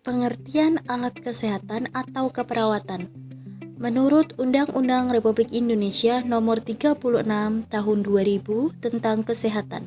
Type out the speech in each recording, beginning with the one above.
Pengertian alat kesehatan atau keperawatan. Menurut Undang-Undang Republik Indonesia Nomor 36 Tahun 2000 tentang Kesehatan,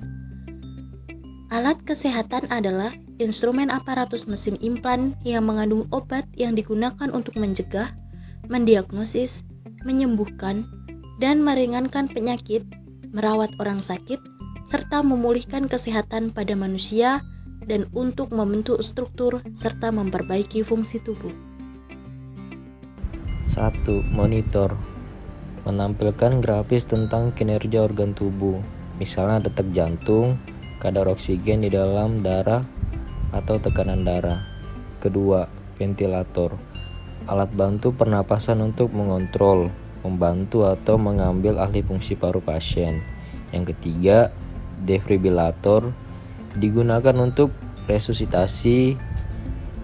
alat kesehatan adalah instrumen aparatus mesin implan yang mengandung obat yang digunakan untuk mencegah, mendiagnosis, menyembuhkan, dan meringankan penyakit, merawat orang sakit, serta memulihkan kesehatan pada manusia dan untuk membentuk struktur serta memperbaiki fungsi tubuh. 1. Monitor menampilkan grafis tentang kinerja organ tubuh, misalnya detak jantung, kadar oksigen di dalam darah, atau tekanan darah. Kedua, ventilator, alat bantu pernapasan untuk mengontrol, membantu atau mengambil alih fungsi paru pasien. Yang ketiga, defibrilator, digunakan untuk resusitasi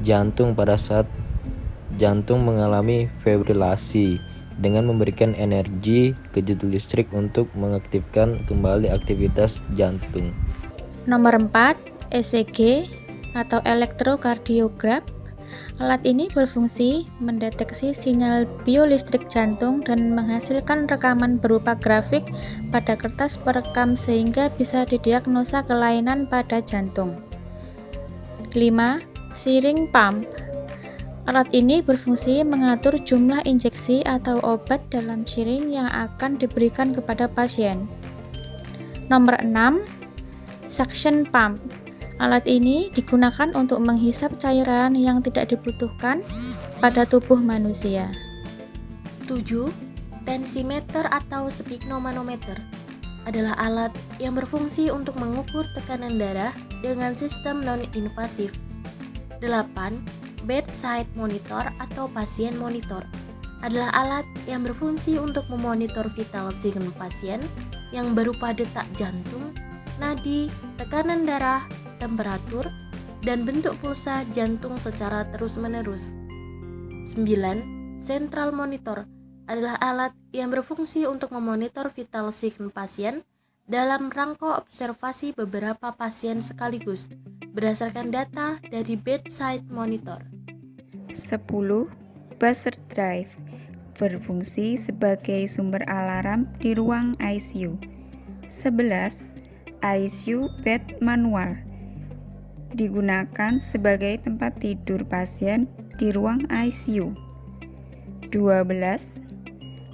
jantung pada saat jantung mengalami fibrilasi dengan memberikan energi ke jadul listrik untuk mengaktifkan kembali aktivitas jantung. Nomor 4, ECG atau elektrokardiograf. Alat ini berfungsi mendeteksi sinyal biolistrik jantung dan menghasilkan rekaman berupa grafik pada kertas perekam sehingga bisa didiagnosa kelainan pada jantung. 5. Syringe pump. Alat ini berfungsi mengatur jumlah injeksi atau obat dalam syring yang akan diberikan kepada pasien. Nomor 6, suction pump. Alat ini digunakan untuk menghisap cairan yang tidak dibutuhkan pada tubuh manusia. 7. Tensimeter atau sphygmomanometer adalah alat yang berfungsi untuk mengukur tekanan darah dengan sistem non-invasif. 8. Bedside monitor atau pasien monitor adalah alat yang berfungsi untuk memonitor vital sign pasien yang berupa detak jantung, nadi, tekanan darah, temperatur, dan bentuk pulsa jantung secara terus-menerus. 9. Central monitor adalah alat yang berfungsi untuk memonitor vital sign pasien dalam rangka observasi beberapa pasien sekaligus berdasarkan data dari bedside monitor. 10. Buzzer drive berfungsi sebagai sumber alarm di ruang ICU. 11. ICU bed manual digunakan sebagai tempat tidur pasien di ruang ICU. 12.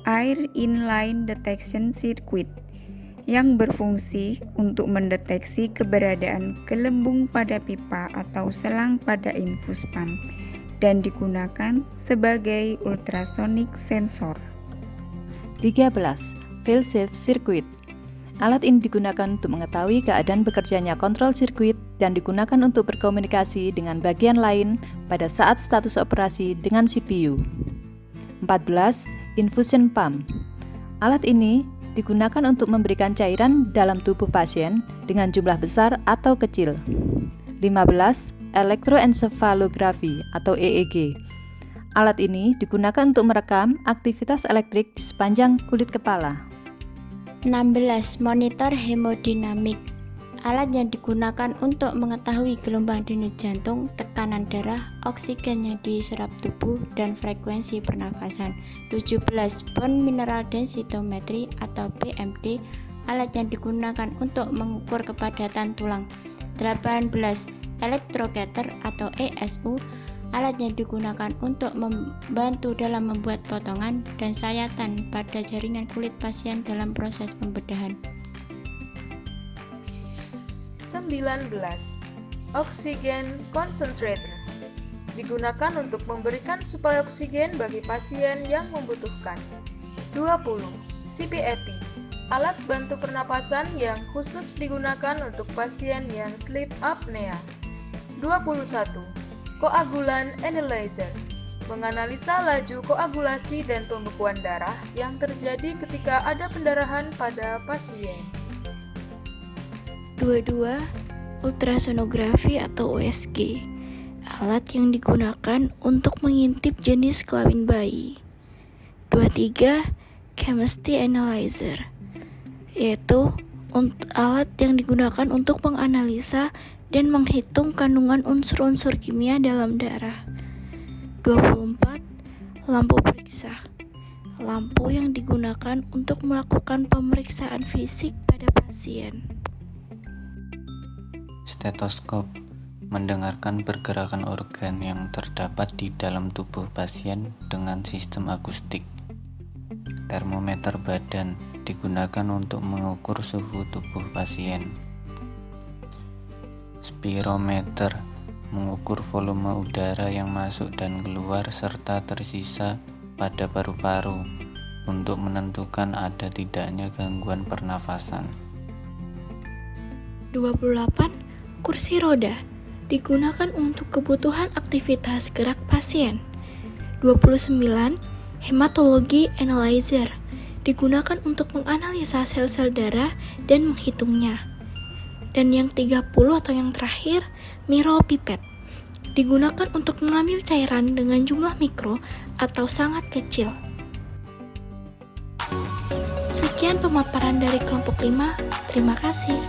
Air inline detection circuit yang berfungsi untuk mendeteksi keberadaan gelembung pada pipa atau selang pada infus pump dan digunakan sebagai ultrasonic sensor. 13. Fail-safe circuit. Alat ini digunakan untuk mengetahui keadaan bekerjanya kontrol sirkuit dan digunakan untuk berkomunikasi dengan bagian lain pada saat status operasi dengan CPU. 14. Infusion pump. Alat ini digunakan untuk memberikan cairan dalam tubuh pasien dengan jumlah besar atau kecil. 15. Elektroencephalografi atau EEG. Alat ini digunakan untuk merekam aktivitas elektrik di sepanjang kulit kepala. 16. Monitor hemodinamik. Alat yang digunakan untuk mengetahui gelombang denyut jantung, tekanan darah, oksigen yang diserap tubuh, dan frekuensi pernafasan. 17. Bone mineral densitometry atau BMD. Alat yang digunakan untuk mengukur kepadatan tulang. 18. Electrocatheter atau ESU, alat yang digunakan untuk membantu dalam membuat potongan dan sayatan pada jaringan kulit pasien dalam proses pembedahan. 19. Oxygen concentrator digunakan untuk memberikan suplai oksigen bagi pasien yang membutuhkan. 20. CPAP, alat bantu pernapasan yang khusus digunakan untuk pasien yang sleep apnea. 21. Koagulan analyzer, menganalisa laju koagulasi dan pembekuan darah yang terjadi ketika ada pendarahan pada pasien. 22. Ultrasonografi atau USG, alat yang digunakan untuk mengintip jenis kelamin bayi. 23. Chemistry analyzer, yaitu alat yang digunakan untuk menganalisa dan menghitung kandungan unsur-unsur kimia dalam darah. 24. Lampu periksa. Lampu yang digunakan untuk melakukan pemeriksaan fisik pada pasien. Stetoskop mendengarkan pergerakan organ yang terdapat di dalam tubuh pasien dengan sistem akustik. Termometer badan digunakan untuk mengukur suhu tubuh pasien. Spirometer mengukur volume udara yang masuk dan keluar serta tersisa pada paru-paru untuk menentukan ada tidaknya gangguan pernafasan. 28. Kursi roda digunakan untuk kebutuhan aktivitas gerak pasien. 29. Hematologi analyzer digunakan untuk menganalisa sel-sel darah dan menghitungnya. Dan yang 30 atau yang terakhir, miropipet digunakan untuk mengambil cairan dengan jumlah mikro atau sangat kecil. Sekian pemaparan dari kelompok 5. Terima kasih.